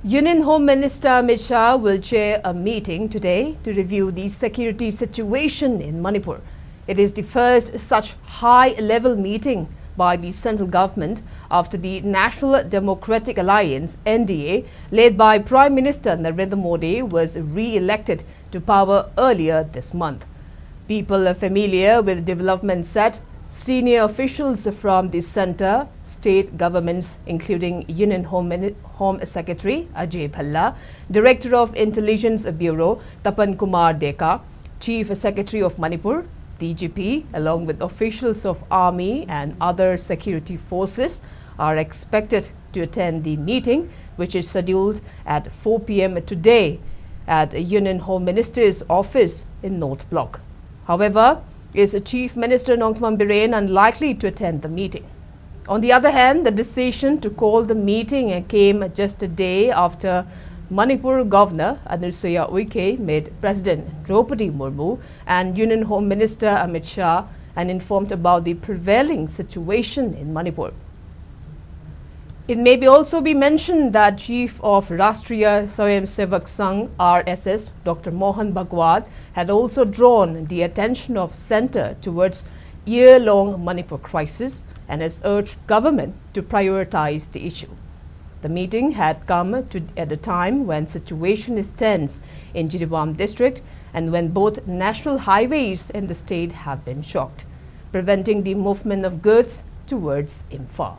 Union Home Minister Amit Shah will chair a meeting today to review the security situation in Manipur. It is the first such high-level meeting by the central government after the National Democratic Alliance (NDA) led by Prime Minister Narendra Modi was re-elected to power earlier this month. People are familiar with developments said. Senior officials from the centre, state governments including Union Home Secretary Ajay Bhalla, Director of Intelligence Bureau Tapan Kumar Deka, Chief Secretary of Manipur, DGP, along with officials of Army and other security forces are expected to attend the meeting, which is scheduled at 4 p.m. today at Union Home Minister's office in North Block. However, is Chief Minister Nongtham Biren unlikely to attend the meeting. On the other hand, the decision to call the meeting came just a day after Manipur Governor Anusuya Uike met President Draupadi Murmu and Union Home Minister Amit Shah and informed about the prevailing situation in Manipur. It may also be mentioned that Chief of Rashtriya Swayamsevak Sangh (RSS) Dr. Mohan Bhagwat had also drawn the attention of centre towards year-long Manipur crisis and has urged government to prioritize the issue. The meeting had come at a time when situation is tense in Jiribam district and when both national highways in the state have been shocked, preventing the movement of goods towards Imphal.